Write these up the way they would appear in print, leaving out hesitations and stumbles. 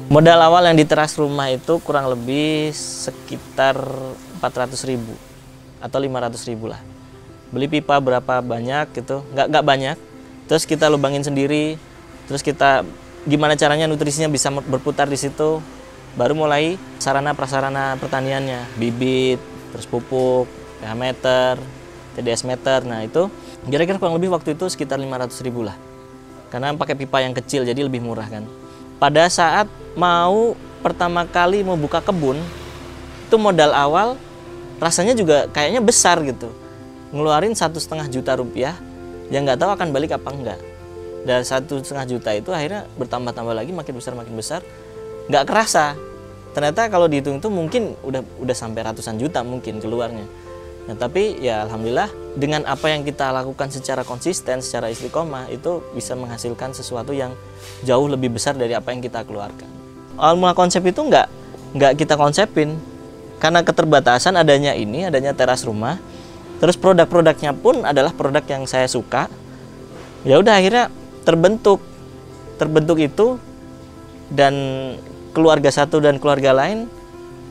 Modal awal yang di teras rumah itu kurang lebih sekitar 400.000 atau 500.000 lah. Beli pipa berapa banyak gitu, nggak banyak. Terus kita lubangin sendiri, terus kita gimana caranya nutrisinya bisa berputar di situ. Baru mulai sarana prasarana pertaniannya, bibit, terus pupuk, pH meter, TDS meter. Nah itu kira-kira kurang lebih waktu itu sekitar 500.000 lah. Karena pakai pipa yang kecil jadi lebih murah kan. Pada saat mau pertama kali mau buka kebun, itu modal awal rasanya juga kayaknya besar gitu. Ngeluarin 1,5 juta rupiah, yang nggak tahu akan balik apa enggak. Dan 1,5 juta itu akhirnya bertambah-tambah lagi, makin besar, nggak kerasa. Ternyata kalau dihitung itu mungkin udah sampai ratusan juta mungkin keluarnya. Nah tapi ya alhamdulillah dengan apa yang kita lakukan secara konsisten, secara istiqomah itu bisa menghasilkan sesuatu yang jauh lebih besar dari apa yang kita keluarkan. Awal mula konsep itu nggak kita konsepin karena keterbatasan adanya teras rumah. Terus produk-produknya pun adalah produk yang saya suka. Ya udah akhirnya terbentuk itu dan keluarga satu dan keluarga lain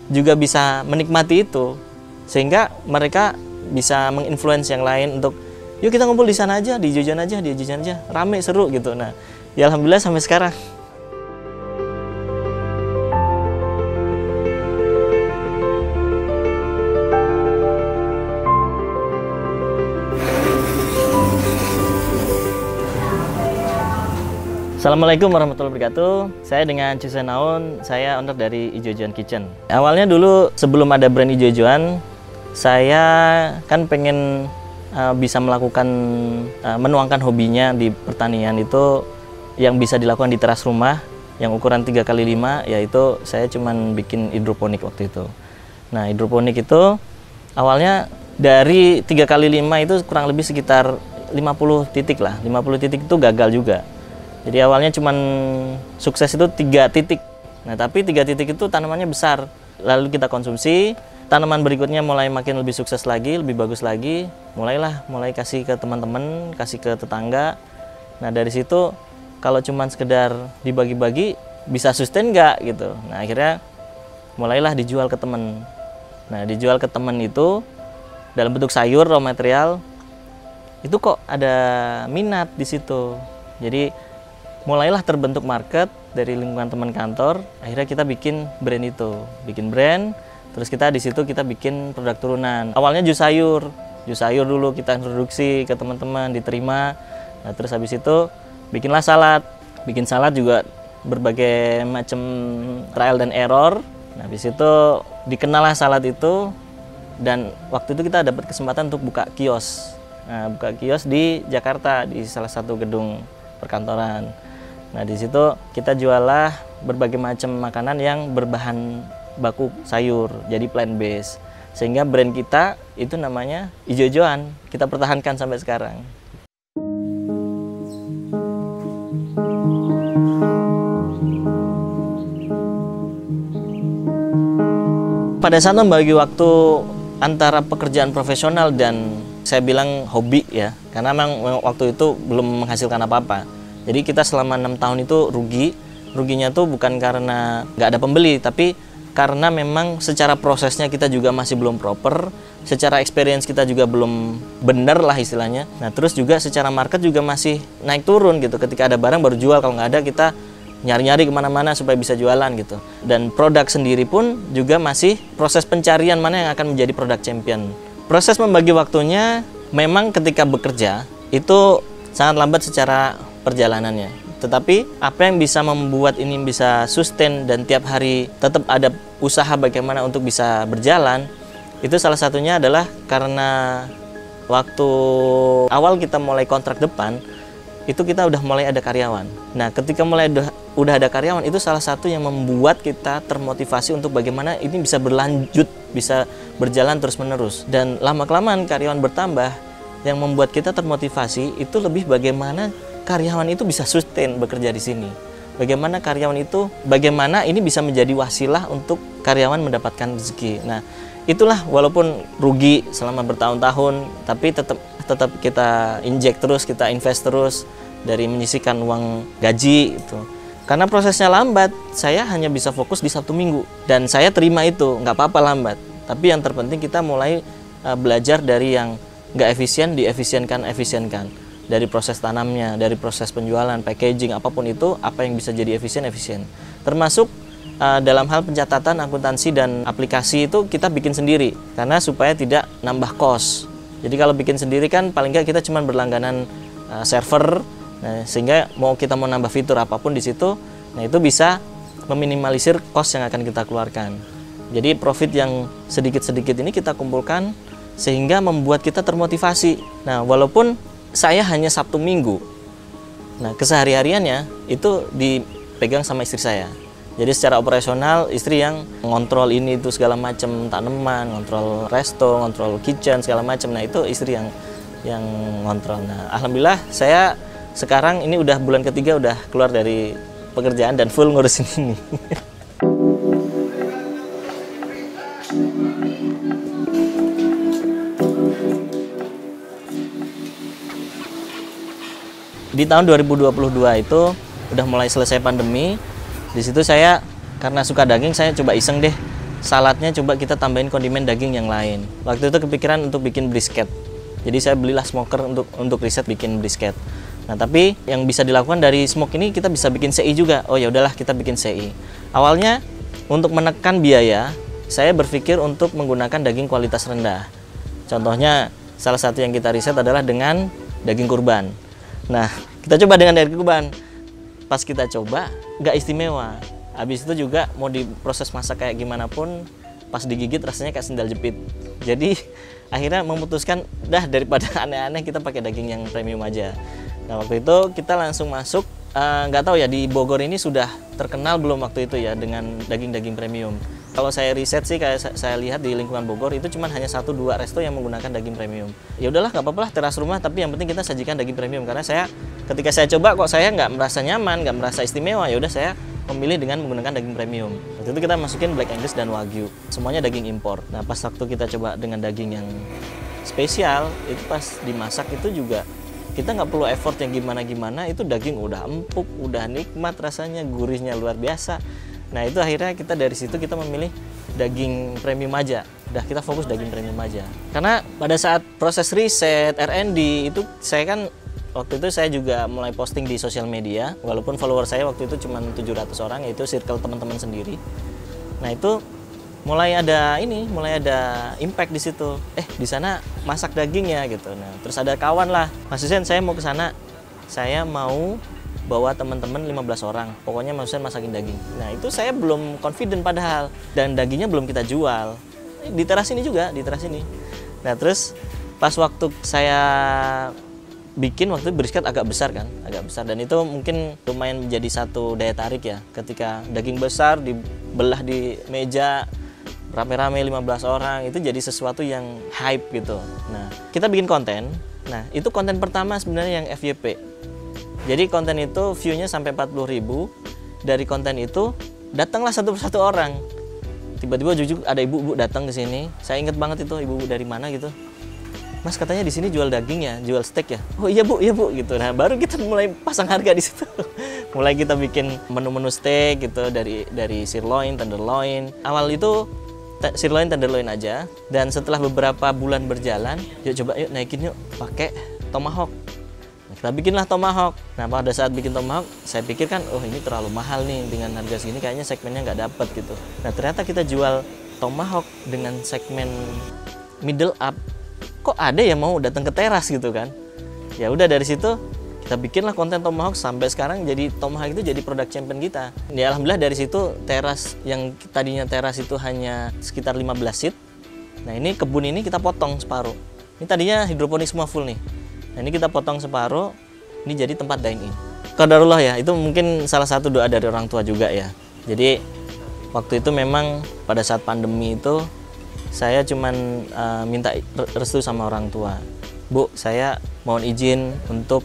juga bisa menikmati itu. Sehingga mereka bisa menginfluence yang lain untuk yuk kita ngumpul di sana aja, di jajan aja, rame seru gitu. Nah, ya alhamdulillah sampai sekarang. Assalamualaikum warahmatullahi wabarakatuh. Saya dengan Cuse Naun, saya owner dari Ijojoan Kitchen. Awalnya dulu sebelum ada brand Ijojoan, saya kan pengen bisa melakukan menuangkan hobinya di pertanian itu yang bisa dilakukan di teras rumah yang ukuran 3x5, yaitu saya cuman bikin hidroponik waktu itu. Nah, hidroponik itu awalnya dari 3x5 itu kurang lebih sekitar 50 titik lah. 50 titik itu gagal juga. Jadi awalnya cuman sukses itu 3 titik. Nah, tapi 3 titik itu tanamannya besar. Lalu kita konsumsi, tanaman berikutnya mulai makin lebih sukses lagi, lebih bagus lagi. Mulai kasih ke teman-teman, kasih ke tetangga. Nah, dari situ kalau cuman sekedar dibagi-bagi bisa sustain nggak gitu. Nah, akhirnya mulailah dijual ke teman. Nah, dijual ke teman itu dalam bentuk sayur, raw material. Itu kok ada minat di situ. Jadi mulailah terbentuk market dari lingkungan teman kantor. Akhirnya kita bikin brand itu, terus kita di situ kita bikin produk turunan. Awalnya jus sayur dulu kita introduksi ke teman-teman, diterima. Nah, terus habis itu bikinlah salad. Bikin salad juga berbagai macam trial dan error. Nah, habis itu dikenallah salad itu, dan waktu itu kita dapat kesempatan untuk buka kios. Nah, buka kios di Jakarta di salah satu gedung perkantoran. Nah, di situ kita jualah berbagai macam makanan yang berbahan baku sayur, jadi plant based. Sehingga brand kita itu namanya Ijojoan, kita pertahankan sampai sekarang. Pada saat membagi waktu antara pekerjaan profesional dan saya bilang hobi ya, karena memang waktu itu belum menghasilkan apa-apa. Jadi kita selama 6 tahun itu ruginya tuh bukan karena nggak ada pembeli, tapi karena memang secara prosesnya kita juga masih belum proper, secara experience kita juga belum benar lah istilahnya. Nah, terus juga secara market juga masih naik turun gitu. Ketika ada barang baru jual, kalau nggak ada kita nyari-nyari kemana-mana supaya bisa jualan gitu. Dan produk sendiri pun juga masih proses pencarian mana yang akan menjadi produk champion. Proses membagi waktunya memang ketika bekerja itu sangat lambat secara perjalanannya. Tetapi apa yang bisa membuat ini bisa sustain dan tiap hari tetap ada usaha bagaimana untuk bisa berjalan, itu salah satunya adalah karena waktu awal kita mulai kontrak depan, itu kita udah mulai ada karyawan. Nah, ketika mulai udah ada karyawan, itu salah satu yang membuat kita termotivasi untuk bagaimana ini bisa berlanjut, bisa berjalan terus-menerus. Dan lama-kelamaan karyawan bertambah, yang membuat kita termotivasi itu lebih bagaimana karyawan itu bisa sustain bekerja di sini. Bagaimana bagaimana ini bisa menjadi wasilah untuk karyawan mendapatkan rezeki. Nah, itulah walaupun rugi selama bertahun-tahun, tapi tetap kita injek terus, kita invest terus dari menyisihkan uang gaji itu. Karena prosesnya lambat, saya hanya bisa fokus di Sabtu Minggu. Dan saya terima itu, nggak apa-apa lambat. Tapi yang terpenting kita mulai belajar dari yang nggak efisien, efisienkan. Dari proses tanamnya, dari proses penjualan, packaging, apapun itu, apa yang bisa jadi efisien. Termasuk dalam hal pencatatan, akuntansi, dan aplikasi itu kita bikin sendiri. Karena supaya tidak nambah kos. Jadi kalau bikin sendiri kan paling nggak kita cuma berlangganan server. Nah, sehingga kita mau nambah fitur apapun di situ, nah itu bisa meminimalisir cost yang akan kita keluarkan. Jadi profit yang sedikit-sedikit ini kita kumpulkan sehingga membuat kita termotivasi. Nah, walaupun saya hanya Sabtu Minggu, nah kesehari-hariannya itu dipegang sama istri saya. Jadi secara operasional istri yang ngontrol ini itu segala macam, tanaman, ngontrol resto, ngontrol kitchen segala macam. Nah itu istri yang ngontrol. Nah alhamdulillah saya sekarang ini udah bulan ketiga udah keluar dari pekerjaan dan full ngurusin ini. Di tahun 2022 itu udah mulai selesai pandemi. Di situ saya karena suka daging, saya coba iseng deh. Saladnya coba kita tambahin kondimen daging yang lain. Waktu itu kepikiran untuk bikin brisket. Jadi saya belilah smoker untuk riset bikin brisket. Nah, tapi yang bisa dilakukan dari smoke ini kita bisa bikin CI juga. Oh ya udahlah kita bikin CI. Awalnya untuk menekan biaya, saya berpikir untuk menggunakan daging kualitas rendah. Contohnya salah satu yang kita riset adalah dengan daging kurban. Nah, kita coba dengan daging kurban. Pas kita coba nggak istimewa. Habis itu juga mau diproses masak kayak gimana pun, pas digigit rasanya kayak sendal jepit. Jadi akhirnya memutuskan dah daripada aneh-aneh kita pakai daging yang premium aja. Nah waktu itu kita langsung masuk, nggak tahu ya di Bogor ini sudah terkenal belum waktu itu ya dengan daging-daging premium. Kalau saya riset sih kayak saya lihat di lingkungan Bogor itu cuma hanya 1-2 resto yang menggunakan daging premium. Ya udahlah nggak apa-apa lah teras rumah, tapi yang penting kita sajikan daging premium karena ketika saya coba kok saya nggak merasa nyaman, nggak merasa istimewa. Ya udah saya memilih dengan menggunakan daging premium. Waktu itu kita masukin Black Angus dan Wagyu, semuanya daging impor. Nah pas waktu kita coba dengan daging yang spesial itu pas dimasak itu juga kita nggak perlu effort yang gimana-gimana, itu daging udah empuk, udah nikmat rasanya, gurihnya luar biasa. Nah itu akhirnya kita dari situ kita memilih daging premium aja. Udah kita fokus daging premium aja. Karena pada saat proses riset, R&D itu saya kan waktu itu saya juga mulai posting di sosial media. Walaupun follower saya waktu itu cuma 700 orang, yaitu circle teman-teman sendiri. Nah itu mulai ada impact di situ. Di sana masak dagingnya gitu. Nah, terus ada kawan lah, Mas Husen saya mau ke sana. Saya mau bawa teman-teman 15 orang. Pokoknya Mas Husen masakin daging. Nah, itu saya belum confident padahal dan dagingnya belum kita jual. Di teras ini juga, di teras ini. Nah, terus pas waktu saya bikin waktu itu brisket agak besar kan, agak besar dan itu mungkin lumayan menjadi satu daya tarik ya. Ketika daging besar dibelah di meja rame-rame 15 orang itu jadi sesuatu yang hype gitu. Nah, kita bikin konten. Nah, itu konten pertama sebenarnya yang FYP. Jadi konten itu view-nya sampai 40.000. Dari konten itu datanglah satu persatu orang. Tiba-tiba jujuk ada ibu-ibu datang ke sini. Saya inget banget itu ibu-ibu dari mana gitu. Mas katanya di sini jual daging ya, jual steak ya. Oh iya bu gitu. Nah, baru kita mulai pasang harga di situ. Mulai kita bikin menu-menu steak gitu dari sirloin, tenderloin. Awal itu sirloin, tenderloin aja, dan setelah beberapa bulan berjalan, yuk naikin yuk pakai tomahawk. Nah, kita bikinlah tomahawk. Nah pada saat bikin tomahawk, saya pikir kan, oh ini terlalu mahal nih dengan harga segini, kayaknya segmennya nggak dapet gitu. Nah ternyata kita jual tomahawk dengan segmen middle up, kok ada yang mau datang ke teras gitu kan? Ya udah dari situ kita bikinlah konten tomahawk sampai sekarang jadi tomahawk itu jadi produk champion kita. Ya alhamdulillah dari situ teras yang tadinya teras itu hanya sekitar 15 seat. Nah ini kebun ini kita potong separuh. Ini tadinya hidroponik semua full nih. Nah ini kita potong separuh, ini jadi tempat dine in. Qadarullah ya, itu mungkin salah satu doa dari orang tua juga ya. Jadi waktu itu memang pada saat pandemi itu saya cuman minta restu sama orang tua. Bu, saya mohon izin untuk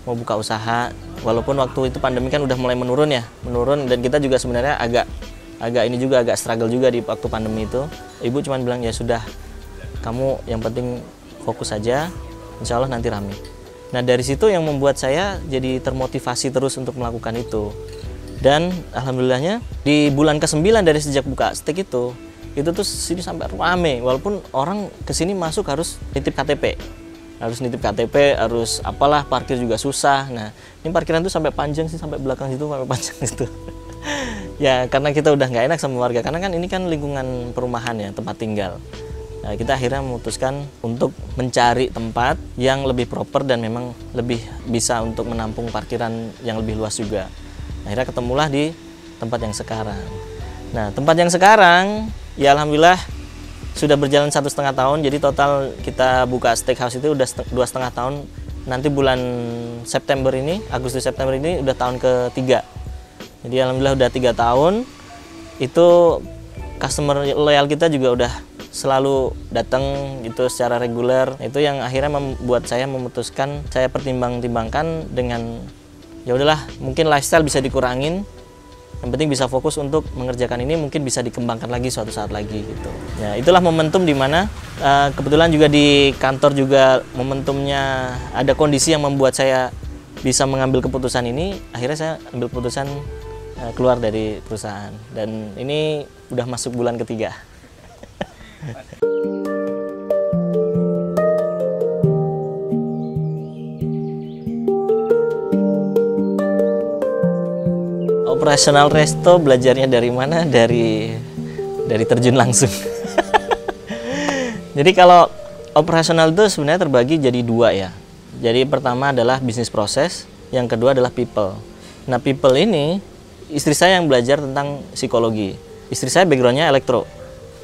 mau buka usaha, walaupun waktu itu pandemi kan udah mulai menurun dan kita juga sebenarnya agak struggle juga di waktu pandemi itu. Ibu cuma bilang ya sudah, kamu yang penting fokus saja, insya Allah nanti rame. Nah dari situ yang membuat saya jadi termotivasi terus untuk melakukan itu. Dan alhamdulillahnya di bulan ke-9 dari sejak buka steak itu tuh sini sampai rame, walaupun orang kesini masuk harus nitip KTP, harus apalah, parkir juga susah. Nah, ini parkiran tuh sampai panjang sih, sampai belakang situ, sampai panjang situ. Ya, karena kita udah nggak enak sama warga, karena kan ini kan lingkungan perumahan ya, tempat tinggal. Nah, kita akhirnya memutuskan untuk mencari tempat yang lebih proper dan memang lebih bisa untuk menampung parkiran yang lebih luas juga. Akhirnya ketemulah di tempat yang sekarang. Nah, tempat yang sekarang ya alhamdulillah sudah berjalan 1,5 tahun. Jadi total kita buka steakhouse itu udah 2,5 tahun. Nanti bulan September ini, Agustus September ini udah tahun ke-3. Jadi alhamdulillah udah 3 tahun. Itu customer loyal kita juga udah selalu datang gitu secara reguler. Itu yang akhirnya membuat saya memutuskan, saya pertimbangkan dengan ya udahlah, mungkin lifestyle bisa dikurangin, yang penting bisa fokus untuk mengerjakan ini, mungkin bisa dikembangkan lagi suatu saat lagi gitu. Ya, itulah momentum di mana kebetulan juga di kantor juga momentumnya ada kondisi yang membuat saya bisa mengambil keputusan ini. Akhirnya saya ambil keputusan keluar dari perusahaan, dan ini udah masuk bulan ke-3. Operasional resto belajarnya dari mana? Dari terjun langsung. Jadi kalau operasional itu sebenarnya terbagi jadi 2 ya. Jadi pertama adalah bisnis proses, yang kedua adalah people. Nah, people ini istri saya yang belajar tentang psikologi. Istri saya backgroundnya elektro.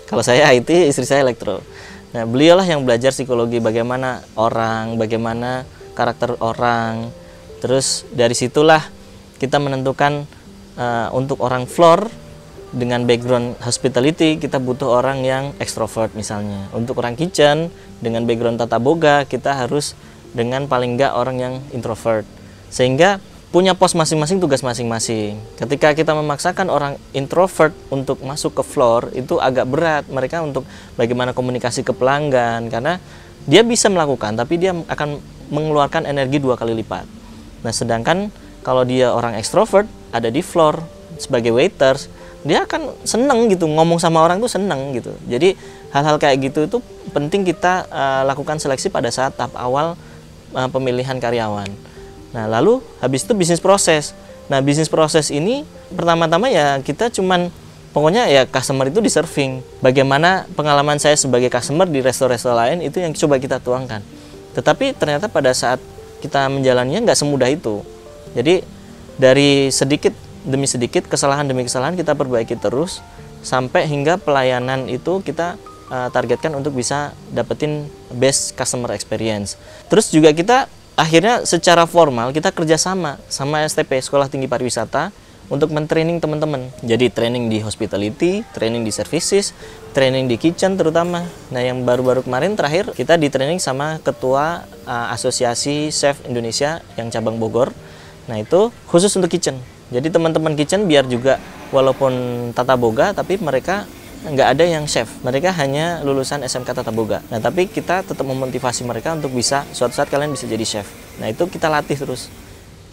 Kalau saya IT, istri saya elektro. Nah, beliaulah yang belajar psikologi, bagaimana orang, bagaimana karakter orang. Terus dari situlah kita menentukan untuk orang floor dengan background hospitality kita butuh orang yang extrovert misalnya. Untuk orang kitchen dengan background tata boga kita harus dengan paling enggak orang yang introvert. Sehingga punya pos masing-masing, tugas masing-masing. Ketika kita memaksakan orang introvert untuk masuk ke floor itu agak berat mereka untuk bagaimana komunikasi ke pelanggan, karena dia bisa melakukan tapi dia akan mengeluarkan energi 2 kali lipat. Nah, sedangkan kalau dia orang ekstrovert, ada di floor sebagai waiters, dia akan seneng gitu, ngomong sama orang tuh seneng gitu. Jadi hal-hal kayak gitu itu penting kita lakukan seleksi pada saat tahap awal pemilihan karyawan. Nah, lalu habis itu bisnis proses. Nah, bisnis proses ini pertama-tama ya kita cuman pokoknya ya customer itu di serving. Bagaimana pengalaman saya sebagai customer di resto-resto lain itu yang coba kita tuangkan. Tetapi ternyata pada saat kita menjalannya nggak semudah itu. Jadi dari sedikit demi sedikit, kesalahan demi kesalahan kita perbaiki terus sampai hingga pelayanan itu kita targetkan untuk bisa dapetin best customer experience. Terus juga kita akhirnya secara formal kita kerjasama sama STP, Sekolah Tinggi Pariwisata, untuk mentraining teman-teman. Jadi training di hospitality, training di services, training di kitchen terutama. Nah, yang baru-baru kemarin terakhir kita di training sama Ketua Asosiasi Chef Indonesia yang cabang Bogor. Nah, itu khusus untuk kitchen. Jadi teman-teman kitchen biar juga walaupun tata boga tapi mereka nggak ada yang chef. Mereka hanya lulusan SMK tata boga. Nah, tapi kita tetap memotivasi mereka untuk bisa suatu saat kalian bisa jadi chef. Nah, itu kita latih terus.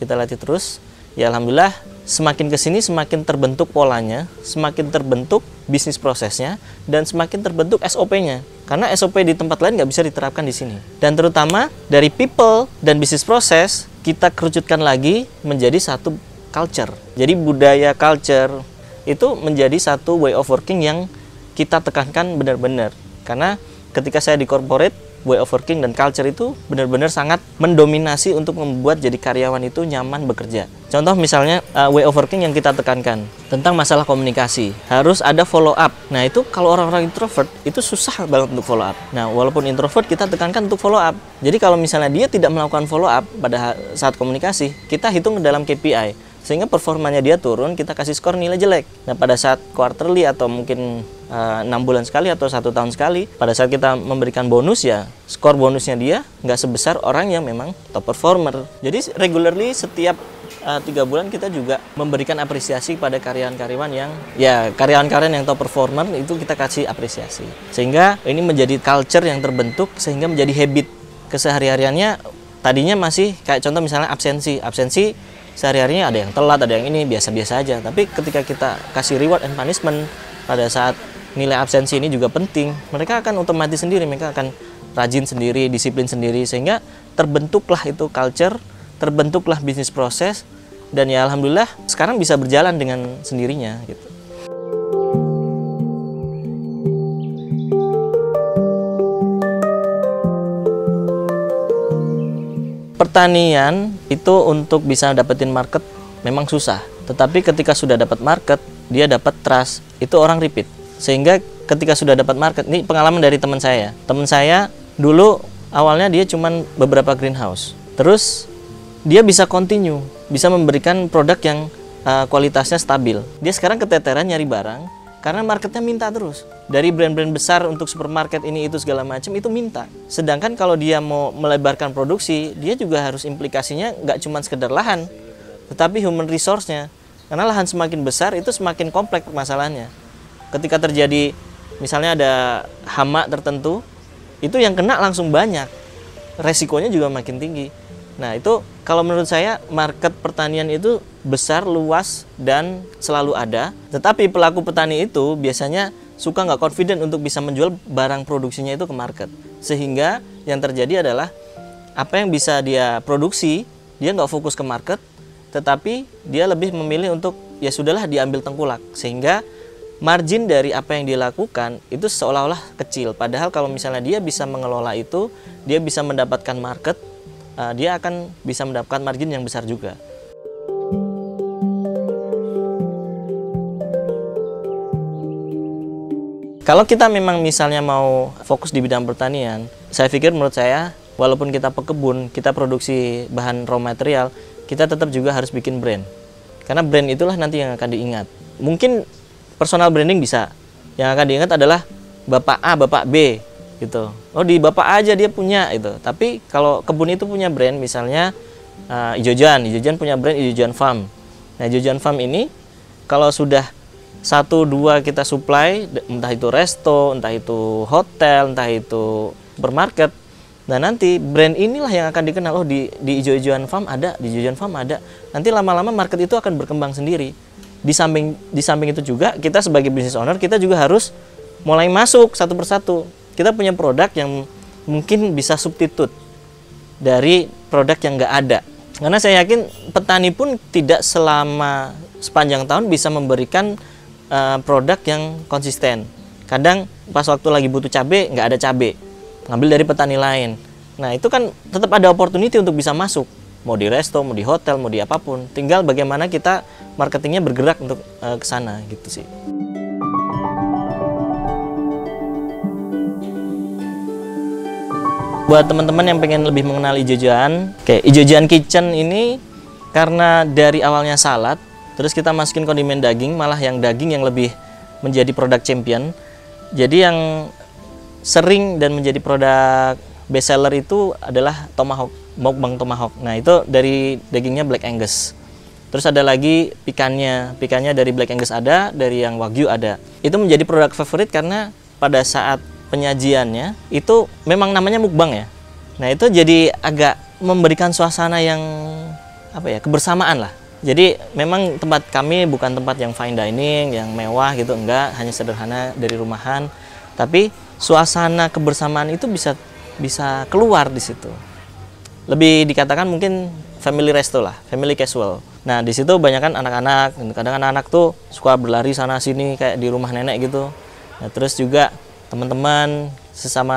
Kita latih terus. Ya alhamdulillah semakin kesini semakin terbentuk polanya, semakin terbentuk bisnis prosesnya, dan semakin terbentuk SOP-nya. Karena SOP di tempat lain nggak bisa diterapkan di sini. Dan terutama dari people dan bisnis proses kita kerucutkan lagi menjadi satu culture. Jadi budaya culture itu menjadi satu way of working yang kita tekankan benar-benar. Karena ketika saya di corporate, way of working dan culture itu benar-benar sangat mendominasi untuk membuat jadi karyawan itu nyaman bekerja. Contoh misalnya way of working yang kita tekankan tentang masalah komunikasi, harus ada follow up. Nah, itu kalau orang-orang introvert itu susah banget untuk follow up. Nah, walaupun introvert kita tekankan untuk follow up. Jadi kalau misalnya dia tidak melakukan follow up pada saat komunikasi, kita hitung dalam KPI. Sehingga performanya dia turun, kita kasih skor nilai jelek. Nah, pada saat quarterly atau mungkin 6 bulan sekali atau 1 tahun sekali, pada saat kita memberikan bonus ya, skor bonusnya dia nggak sebesar orang yang memang top performer. Jadi regularly setiap 3 bulan kita juga memberikan apresiasi pada karyawan-karyawan yang karyawan-karyawan yang top performer itu kita kasih apresiasi. Sehingga ini menjadi culture yang terbentuk sehingga menjadi habit kesehari-hariannya. Tadinya masih kayak contoh misalnya absensi sehari-harinya ada yang telat, ada yang ini biasa-biasa aja. Tapi ketika kita kasih reward and punishment pada saat nilai absensi ini juga penting, mereka akan otomatis sendiri, mereka akan rajin sendiri, disiplin sendiri, sehingga terbentuklah itu culture, terbentuklah bisnis proses, dan ya alhamdulillah sekarang bisa berjalan dengan sendirinya gitu. Pertanian itu untuk bisa dapetin market memang susah, tetapi ketika sudah dapat market, dia dapat trust, itu orang repeat. Sehingga ketika sudah dapat market, ini pengalaman dari teman saya. Teman saya dulu awalnya dia cuman beberapa greenhouse, terus dia bisa continue, bisa memberikan produk yang kualitasnya stabil. Dia sekarang keteteran nyari barang karena marketnya minta terus. Dari brand-brand besar untuk supermarket ini itu segala macam itu minta. Sedangkan kalau dia mau melebarkan produksi, dia juga harus implikasinya nggak cuma sekedar lahan, tetapi human resource-nya. Karena lahan semakin besar itu semakin kompleks masalahnya. Ketika terjadi misalnya ada hama tertentu, itu yang kena langsung banyak. Resikonya juga makin tinggi. Nah itu kalau menurut saya market pertanian itu besar, luas, dan selalu ada. Tetapi pelaku petani itu biasanya suka nggak confident untuk bisa menjual barang produksinya itu ke market. Sehingga yang terjadi adalah apa yang bisa dia produksi, dia nggak fokus ke market, tetapi dia lebih memilih untuk ya sudahlah diambil tengkulak. Sehingga margin dari apa yang dilakukan itu seolah-olah kecil. Padahal kalau misalnya dia bisa mengelola itu, dia bisa mendapatkan market, dia akan bisa mendapatkan margin yang besar juga. Kalau kita memang misalnya mau fokus di bidang pertanian, saya pikir menurut saya, walaupun kita pekebun, kita produksi bahan raw material, kita tetap juga harus bikin brand. Karena brand itulah nanti yang akan diingat. Mungkin personal branding bisa. Yang akan diingat adalah Bapak A, Bapak B gitu. Oh di Bapak A aja dia punya itu. Tapi kalau kebun itu punya brand, misalnya Ijojan punya brand Ijojan Farm. Nah Ijojan Farm ini kalau sudah 1-2 kita supply, entah itu resto, entah itu hotel, entah itu supermarket, nah nanti brand inilah yang akan dikenal. Oh di Ijo-Ijoan Farm ada, di Ijojan Farm ada. Nanti lama-lama market itu akan berkembang sendiri. Di samping itu juga kita sebagai business owner kita juga harus mulai masuk satu persatu. Kita punya produk yang mungkin bisa substitute dari produk yang nggak ada. Karena saya yakin petani pun tidak selama sepanjang tahun bisa memberikan produk yang konsisten. Kadang pas waktu lagi butuh cabai nggak ada cabai, ngambil dari petani lain. Nah itu kan tetap ada opportunity untuk bisa masuk, mau di resto, mau di hotel, mau di apapun. Tinggal bagaimana kita marketingnya bergerak untuk ke sana gitu sih. Buat teman-teman yang pengen lebih mengenal Ijojan, Ijojan Kitchen ini karena dari awalnya salad, terus kita masukin kondimen daging, malah yang daging yang lebih menjadi produk champion. Jadi yang sering dan menjadi produk best seller itu adalah tomahawk, mukbang tomahawk. Nah itu dari dagingnya Black Angus. Terus ada lagi pikannya dari Black Angus ada, dari yang Wagyu ada. Itu menjadi produk favorit karena pada saat penyajiannya itu memang namanya mukbang ya. Nah itu jadi agak memberikan suasana yang kebersamaan lah. Jadi memang tempat kami bukan tempat yang fine dining, yang mewah gitu, enggak, hanya sederhana dari rumahan. Tapi suasana kebersamaan itu bisa keluar di situ. Lebih dikatakan mungkin family resto lah, family casual. Nah di situ banyak kan anak-anak, kadang anak-anak tuh suka berlari sana sini kayak di rumah nenek gitu. Nah terus juga teman-teman sesama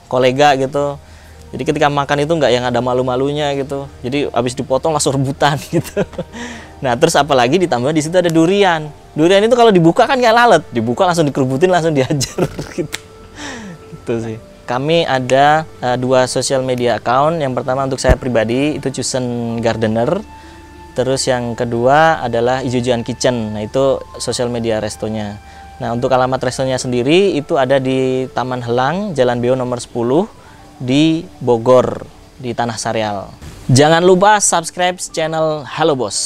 kolega gitu. Jadi ketika makan itu nggak yang ada malu-malunya gitu. Jadi habis dipotong langsung rebutan gitu. Nah terus apalagi ditambah di situ ada durian. Durian itu kalau dibuka kan nggak lalet. Dibuka langsung dikerubutin, langsung dihajar gitu. Gitu sih. Kami ada 2 social media account. Yang pertama untuk saya pribadi itu Chosen Gardener. Terus yang kedua adalah Ijojan Kitchen. Nah itu social media restonya. Nah untuk alamat restonya sendiri itu ada di Taman Helang, Jalan Beo nomor 10. Di Bogor, di Tanah Sareal. Jangan lupa subscribe channel Halo Bos.